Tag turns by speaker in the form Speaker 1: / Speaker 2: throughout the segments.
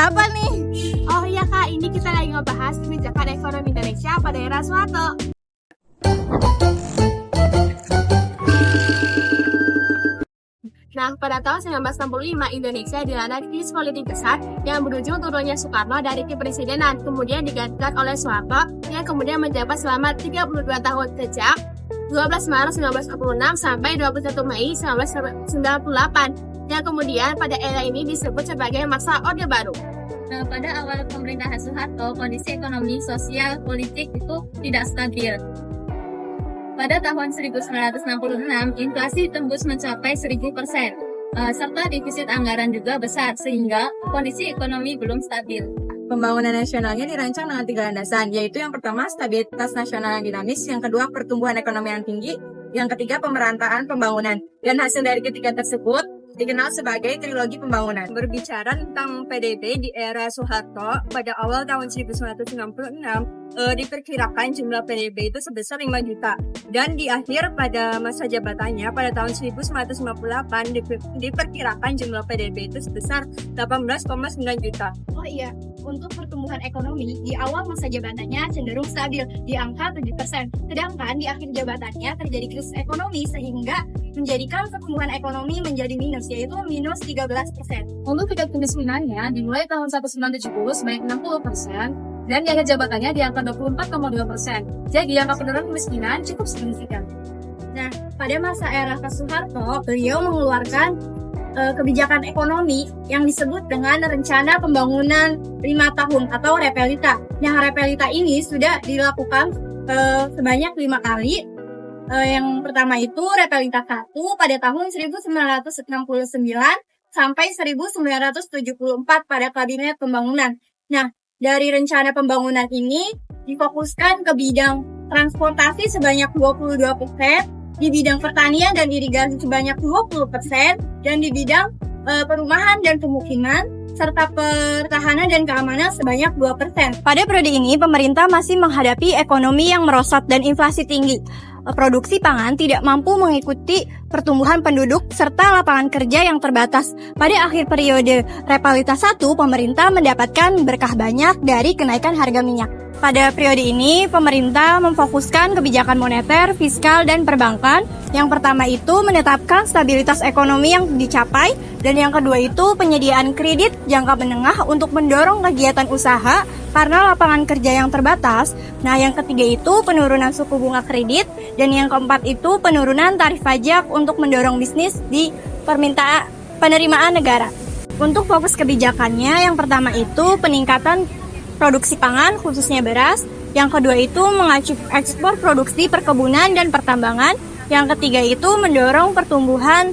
Speaker 1: ada apa nih?
Speaker 2: Oh iya Kak, ini kita lagi ngebahas kebijakan ekonomi Indonesia pada era Soeharto. Nah, pada tahun 1965, Indonesia dilanda krisis politik besar yang berujung turunnya Soekarno dari kepresidenan, kemudian digantikan oleh Soeharto yang kemudian menjabat selama 32 tahun sejak 12 Maret 1946 sampai 21 Mei 1998, yang kemudian pada era ini disebut sebagai masa Orde Baru.
Speaker 3: Nah, pada awal pemerintahan Soeharto, kondisi ekonomi, sosial, politik itu tidak stabil. Pada tahun 1966, inflasi tembus mencapai 1000%, serta defisit anggaran juga besar, sehingga kondisi ekonomi belum stabil.
Speaker 1: Pembangunan nasionalnya dirancang dengan 3 landasan, yaitu yang pertama stabilitas nasional yang dinamis, yang kedua pertumbuhan ekonomi yang tinggi, yang ketiga pemerataan pembangunan. Dan hasil dari ketiga tersebut dikenal sebagai trilogi pembangunan.
Speaker 4: Berbicara tentang PDB di era Soeharto, pada awal tahun 1996, diperkirakan jumlah PDB itu sebesar 5 juta. Dan di akhir pada masa jabatannya, pada tahun 1958, diperkirakan jumlah PDB itu sebesar 18,9 juta.
Speaker 2: Oh iya, untuk pertumbuhan ekonomi di awal masa jabatannya cenderung stabil di angka 7%. Sedangkan di akhir jabatannya terjadi krisis ekonomi sehingga menjadikan pertumbuhan ekonomi menjadi minus, yaitu minus 13%.
Speaker 3: Untuk tingkat kemiskinannya dimulai tahun 1970 sebanyak 60%, dan di akhir jabatannya di angka 24,2%. Jadi angka penurunan kemiskinan cukup signifikan.
Speaker 2: Nah, pada masa era Soeharto, beliau mengeluarkan kebijakan ekonomi yang disebut dengan Rencana Pembangunan 5 Tahun atau Repelita. Nah, Repelita ini sudah dilakukan sebanyak 5 kali. Yang pertama itu Repelita 1 pada tahun 1969 sampai 1974 pada Kabinet Pembangunan. Nah, dari rencana pembangunan ini difokuskan ke bidang transportasi sebanyak 22%, di bidang pertanian dan irigasi sebanyak 20%, dan di bidang perumahan dan pemukiman, serta pertahanan dan keamanan sebanyak 2%.
Speaker 5: Pada periode ini, pemerintah masih menghadapi ekonomi yang merosot dan inflasi tinggi. Produksi pangan tidak mampu mengikuti pertumbuhan penduduk serta lapangan kerja yang terbatas. Pada akhir periode Repelita 1, pemerintah mendapatkan berkah banyak dari kenaikan harga minyak. Pada periode ini, pemerintah memfokuskan kebijakan moneter, fiskal, dan perbankan. Yang pertama itu menetapkan stabilitas ekonomi yang dicapai, dan yang kedua itu penyediaan kredit jangka menengah untuk mendorong kegiatan usaha karena lapangan kerja yang terbatas. Nah, yang ketiga itu penurunan suku bunga kredit, dan yang keempat itu penurunan tarif pajak untuk mendorong bisnis di penerimaan negara. Untuk fokus kebijakannya, yang pertama itu peningkatan produksi pangan khususnya beras, yang kedua itu mengacu ekspor produksi perkebunan dan pertambangan, yang ketiga itu mendorong pertumbuhan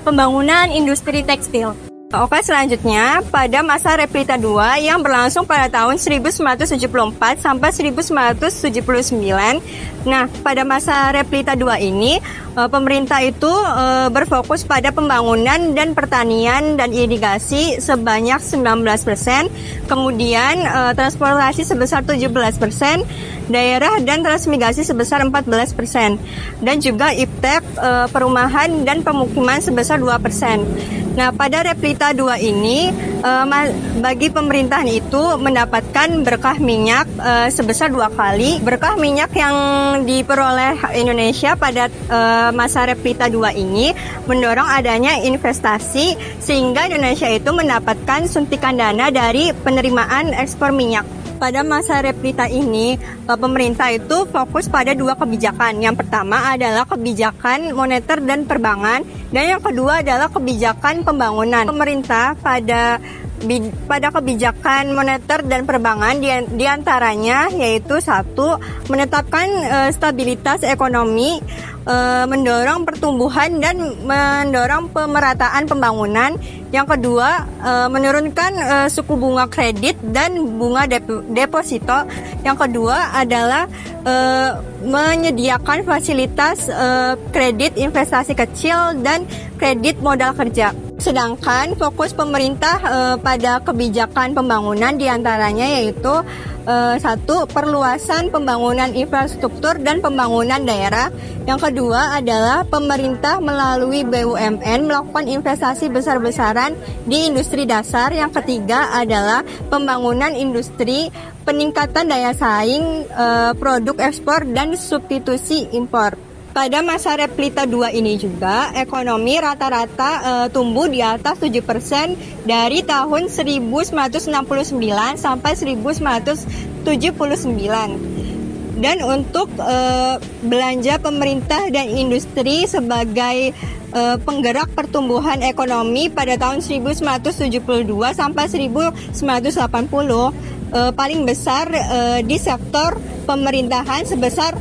Speaker 5: pembangunan industri tekstil. Oke, selanjutnya pada masa Repelita 2 yang berlangsung pada tahun 1974 sampai 1979. Nah, pada masa Repelita 2 ini pemerintah itu berfokus pada pembangunan dan pertanian dan irigasi sebanyak 19%, kemudian transportasi sebesar 17%, daerah dan transmigrasi sebesar 14%, dan juga iptek perumahan dan pemukiman sebesar 2%. Nah, pada Repelita 2 ini bagi pemerintahan itu mendapatkan berkah minyak sebesar 2 kali. Berkah minyak yang diperoleh Indonesia pada masa Repelita 2 ini mendorong adanya investasi sehingga Indonesia itu mendapatkan suntikan dana dari penerimaan ekspor minyak. Pada masa Repelita ini, pemerintah itu fokus pada 2 kebijakan. Yang pertama adalah kebijakan moneter dan perbankan, dan yang kedua adalah kebijakan pembangunan. Pemerintah pada kebijakan moneter dan perbankan diantaranya yaitu 1. Menetapkan stabilitas ekonomi, mendorong pertumbuhan dan mendorong pemerataan pembangunan. Yang kedua, menurunkan suku bunga kredit dan bunga deposito. Yang kedua adalah menyediakan fasilitas kredit investasi kecil dan kredit modal kerja. Sedangkan fokus pemerintah pada kebijakan pembangunan diantaranya yaitu satu, perluasan pembangunan infrastruktur dan pembangunan daerah. Yang kedua adalah pemerintah melalui BUMN melakukan investasi besar-besaran di industri dasar. Yang ketiga adalah pembangunan industri, peningkatan daya saing produk ekspor dan substitusi impor. Pada masa Replita 2 ini juga ekonomi rata-rata tumbuh di atas 7% dari tahun 1969 sampai 1979. Dan untuk belanja pemerintah dan industri sebagai penggerak pertumbuhan ekonomi pada tahun 1972 sampai 1980 paling besar di sektor pemerintahan sebesar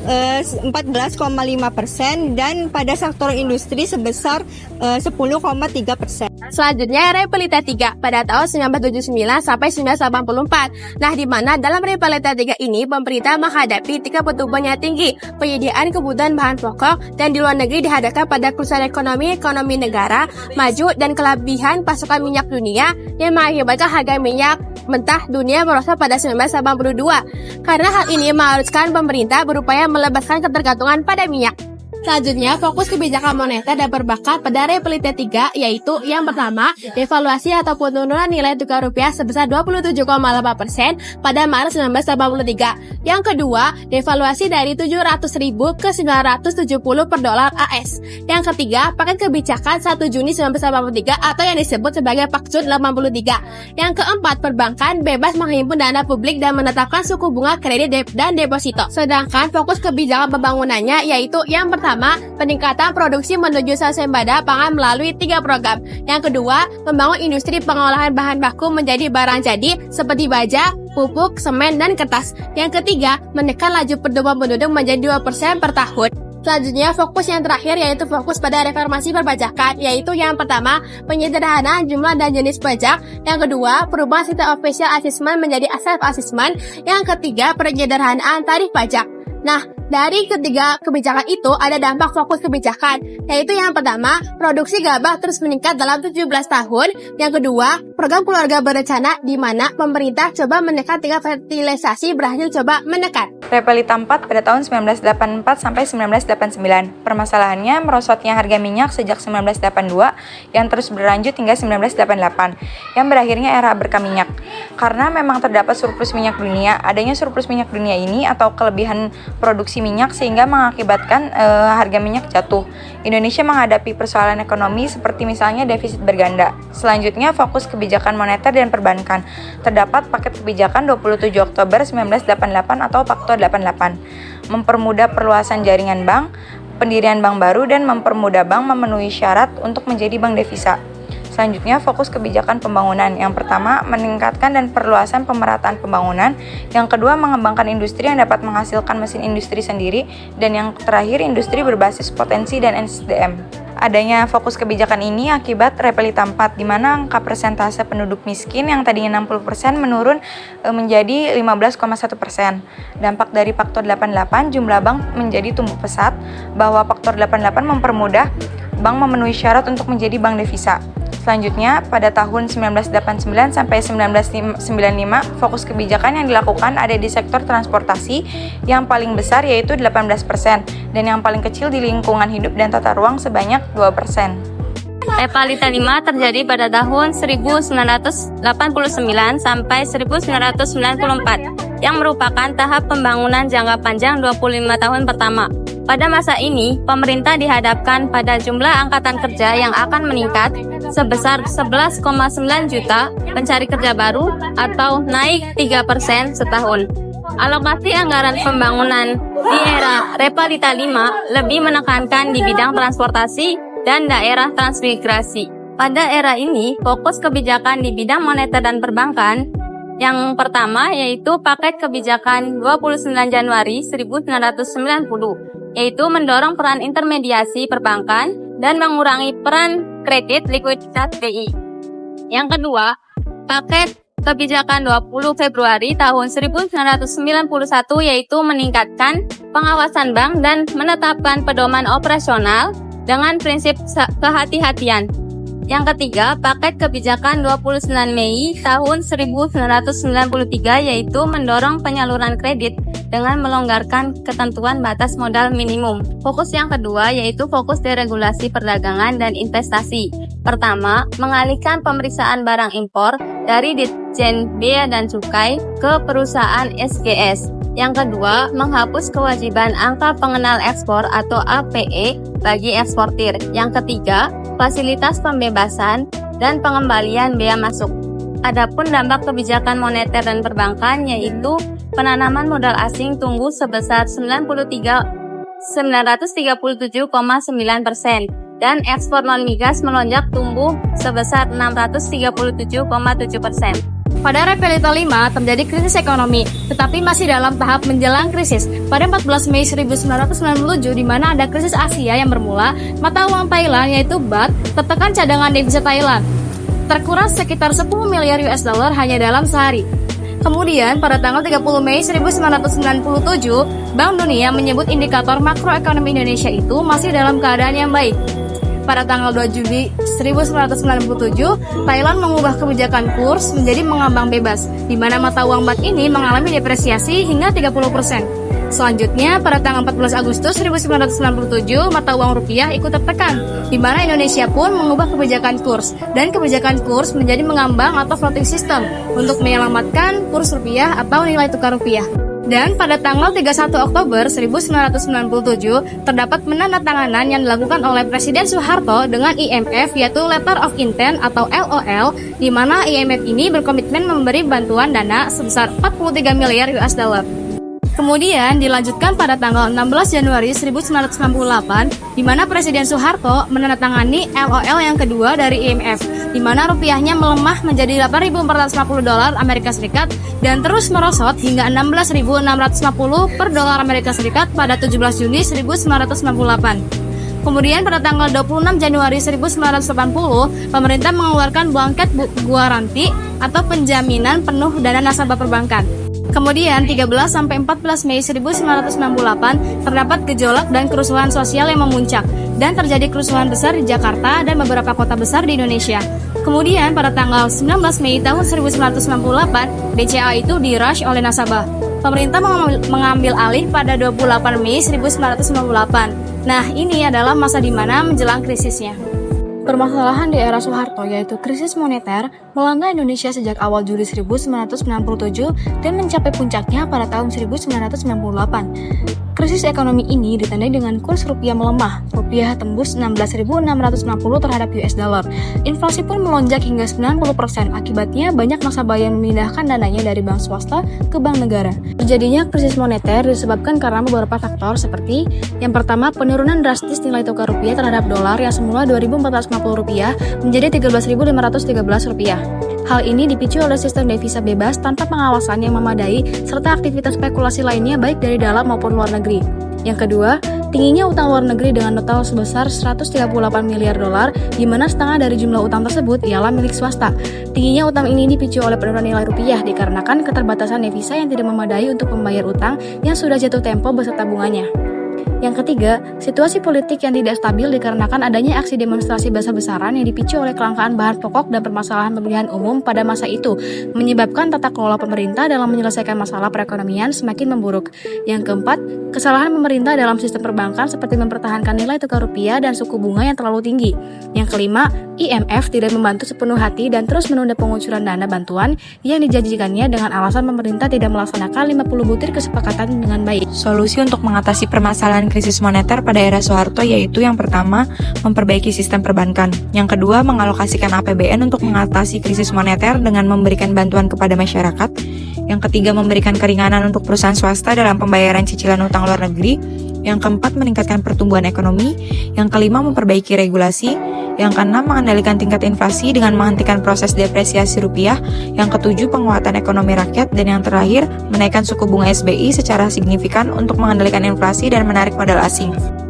Speaker 5: 14,5% dan pada sektor industri sebesar 10,3%.
Speaker 6: Selanjutnya Replita 3 pada tahun 1979 sampai 1984. Nah, di mana dalam Replita 3 ini pemerintah menghadapi tingkat pertumbuhan yang tinggi, penyediaan kebutuhan bahan pokok, dan di luar negeri dihadapkan pada kerusakan ekonomi negara maju dan kelebihan pasokan minyak dunia yang mengakibatkan harga minyak mentah dunia merosot pada 1982. Karena hal ini mengharuskan pemerintah berupaya melepaskan ketergantungan pada minyak. Selanjutnya, fokus kebijakan moneter dan perbankan pada Replita 3 yaitu yang pertama, devaluasi atau penurunan nilai tukar rupiah sebesar 27,8% pada Maret 1983. Yang kedua, devaluasi dari 700.000 ke 970 per dolar AS. Yang ketiga, paket kebijakan 1 Juni 1983 atau yang disebut sebagai Paksud 83. Yang keempat, perbankan bebas menghimpun dana publik dan menetapkan suku bunga kredit dan deposito. Sedangkan fokus kebijakan pembangunannya yaitu yang pertama, peningkatan produksi menuju swasembada pangan melalui 3 program. Yang kedua, membangun industri pengolahan bahan baku menjadi barang jadi seperti baja, pupuk, semen, dan kertas. Yang ketiga, menekan laju pertumbuhan penduduk menjadi 2% per tahun. Selanjutnya, fokus yang terakhir yaitu fokus pada reformasi perpajakan, yaitu yang pertama, penyederhanaan jumlah dan jenis pajak. Yang kedua, perubahan sistem official assessment menjadi self-assessment. Yang ketiga, penyederhanaan tarif pajak. Nah, dari ketiga kebijakan itu ada dampak fokus kebijakan, yaitu yang pertama, produksi gabah terus meningkat dalam 17 tahun. Yang kedua, program keluarga berencana di mana pemerintah coba menekan tingkat fertilisasi berhasil coba menekan.
Speaker 7: Replita 4 pada tahun 1984 sampai 1989. Permasalahannya merosotnya harga minyak sejak 1982 yang terus berlanjut hingga 1988 yang berakhirnya era berkah minyak. Karena memang terdapat surplus minyak dunia, adanya surplus minyak dunia ini atau kelebihan produksi minyak sehingga mengakibatkan harga minyak jatuh. Indonesia menghadapi persoalan ekonomi seperti misalnya defisit berganda. Selanjutnya fokus kebijakan moneter dan perbankan. Terdapat paket kebijakan 27 Oktober 1988 atau Faktor 88. Mempermudah perluasan jaringan bank, pendirian bank baru dan mempermudah bank memenuhi syarat untuk menjadi bank devisa. Selanjutnya, fokus kebijakan pembangunan. Yang pertama, meningkatkan dan perluasan pemerataan pembangunan. Yang kedua, mengembangkan industri yang dapat menghasilkan mesin industri sendiri. Dan yang terakhir, industri berbasis potensi dan SDM. Adanya fokus kebijakan ini akibat Replita 4, di mana angka persentase penduduk miskin yang tadinya 60% menurun menjadi 15,1%. Dampak dari Faktor 88, jumlah bank menjadi tumbuh pesat, bahwa Faktor 88 mempermudah bank memenuhi syarat untuk menjadi bank devisa. Selanjutnya, pada tahun 1989 sampai 1995, fokus kebijakan yang dilakukan ada di sektor transportasi yang paling besar yaitu 18% dan yang paling kecil di lingkungan hidup dan tata ruang sebanyak 2%.
Speaker 3: Replita 5 terjadi pada tahun 1989 sampai 1994 yang merupakan tahap pembangunan jangka panjang 25 tahun pertama. Pada masa ini, pemerintah dihadapkan pada jumlah angkatan kerja yang akan meningkat sebesar 11,9 juta pencari kerja baru atau naik 3% setahun. Alokasi anggaran pembangunan di era Replita 5 lebih menekankan di bidang transportasi dan daerah transmigrasi. Pada era ini, fokus kebijakan di bidang moneter dan perbankan. Yang pertama yaitu paket kebijakan 29 Januari 1990, yaitu mendorong peran intermediasi perbankan dan mengurangi peran kredit likuiditas BI. Yang kedua, paket kebijakan 20 Februari tahun 1991 yaitu meningkatkan pengawasan bank dan menetapkan pedoman operasional dengan prinsip kehati-hatian. Yang ketiga, paket kebijakan 29 Mei tahun 1993 yaitu mendorong penyaluran kredit dengan melonggarkan ketentuan batas modal minimum. Fokus yang kedua yaitu fokus deregulasi perdagangan dan investasi. Pertama, mengalihkan pemeriksaan barang impor dari Ditjen Bea dan Cukai ke perusahaan SGS. Yang kedua, menghapus kewajiban angka pengenal ekspor atau APE bagi eksportir. Yang ketiga, fasilitas pembebasan dan pengembalian bea masuk. Adapun dampak kebijakan moneter dan perbankan yaitu penanaman modal asing tumbuh sebesar 937,9% dan ekspor non-migas melonjak tumbuh sebesar 637,7%.
Speaker 6: Pada Repelita 5 terjadi krisis ekonomi, tetapi masih dalam tahap menjelang krisis. Pada 14 Mei 1997, di mana ada krisis Asia yang bermula, mata uang Thailand yaitu baht tertekan cadangan devisa Thailand terkuras sekitar 10 miliar US dollar hanya dalam sehari. Kemudian, pada tanggal 30 Mei 1997, Bank Dunia menyebut indikator makroekonomi Indonesia itu masih dalam keadaan yang baik. Pada tanggal 2 Juli 1997, Thailand mengubah kebijakan kurs menjadi mengambang bebas, di mana mata uang baht ini mengalami depresiasi hingga 30%. Selanjutnya, pada tanggal 14 Agustus 1997, mata uang rupiah ikut tertekan, di mana Indonesia pun mengubah kebijakan kurs, dan kebijakan kurs menjadi mengambang atau floating system untuk menyelamatkan kurs rupiah atau nilai tukar rupiah. Dan pada tanggal 31 Oktober 1997, terdapat penandatanganan yang dilakukan oleh Presiden Soeharto dengan IMF yaitu Letter of Intent atau LOL, di mana IMF ini berkomitmen memberi bantuan dana sebesar 43 miliar US dollar. Kemudian dilanjutkan pada tanggal 16 Januari 1998, di mana Presiden Soeharto menandatangani LOL yang kedua dari IMF, di mana rupiahnya melemah menjadi 8.450 dolar Amerika Serikat dan terus merosot hingga 16.650 per dolar Amerika Serikat pada 17 Juni 1998. Kemudian pada tanggal 26 Januari 1980, pemerintah mengeluarkan blanket guaranti atau penjaminan penuh dana nasabah perbankan. Kemudian 13-14 Mei 1998 terdapat gejolak dan kerusuhan sosial yang memuncak dan terjadi kerusuhan besar di Jakarta dan beberapa kota besar di Indonesia. Kemudian pada tanggal 19 Mei tahun 1998 BCA itu dirush oleh nasabah. Pemerintah mengambil alih pada 28 Mei 1998. Nah, ini adalah masa di mana menjelang krisisnya. Permasalahan di era Soeharto yaitu krisis moneter melanda Indonesia sejak awal Juli 1997 dan mencapai puncaknya pada tahun 1998. Krisis ekonomi ini ditandai dengan kurs rupiah melemah, rupiah tembus 16.660 terhadap US dollar. Inflasi pun melonjak hingga 90%, akibatnya banyak nasabah yang memindahkan dananya dari bank swasta ke bank negara. Terjadinya krisis moneter disebabkan karena beberapa faktor seperti yang pertama, penurunan drastis nilai tukar rupiah terhadap dolar yang semula 2.450 rupiah menjadi 13.513 rupiah. Hal ini dipicu oleh sistem devisa bebas tanpa pengawasan yang memadai serta aktivitas spekulasi lainnya baik dari dalam maupun luar negeri. Yang kedua, tingginya utang luar negeri dengan total sebesar 138 miliar dolar, di mana setengah dari jumlah utang tersebut ialah milik swasta. Tingginya utang ini dipicu oleh penurunan nilai rupiah dikarenakan keterbatasan devisa yang tidak memadai untuk membayar utang yang sudah jatuh tempo beserta bunganya. Yang ketiga, situasi politik yang tidak stabil dikarenakan adanya aksi demonstrasi besar-besaran yang dipicu oleh kelangkaan bahan pokok dan permasalahan pemilihan umum pada masa itu, menyebabkan tata kelola pemerintah dalam menyelesaikan masalah perekonomian semakin memburuk. Yang keempat, kesalahan pemerintah dalam sistem perbankan seperti mempertahankan nilai tukar rupiah dan suku bunga yang terlalu tinggi. Yang kelima, IMF tidak membantu sepenuh hati dan terus menunda pengucuran dana bantuan yang dijanjikannya dengan alasan pemerintah tidak melaksanakan 50 butir kesepakatan dengan baik.
Speaker 7: Solusi untuk mengatasi permasalahan krisis moneter pada era Soeharto yaitu yang pertama, memperbaiki sistem perbankan. Yang kedua, mengalokasikan APBN untuk mengatasi krisis moneter dengan memberikan bantuan kepada masyarakat. Yang ketiga, memberikan keringanan untuk perusahaan swasta dalam pembayaran cicilan utang luar negeri. Yang keempat, meningkatkan pertumbuhan ekonomi. Yang kelima, memperbaiki regulasi. Yang keenam, mengendalikan tingkat inflasi dengan menghentikan proses depresiasi rupiah. Yang ketujuh, penguatan ekonomi rakyat. Dan yang terakhir, menaikkan suku bunga SBI secara signifikan untuk mengendalikan inflasi dan menarik modal asing.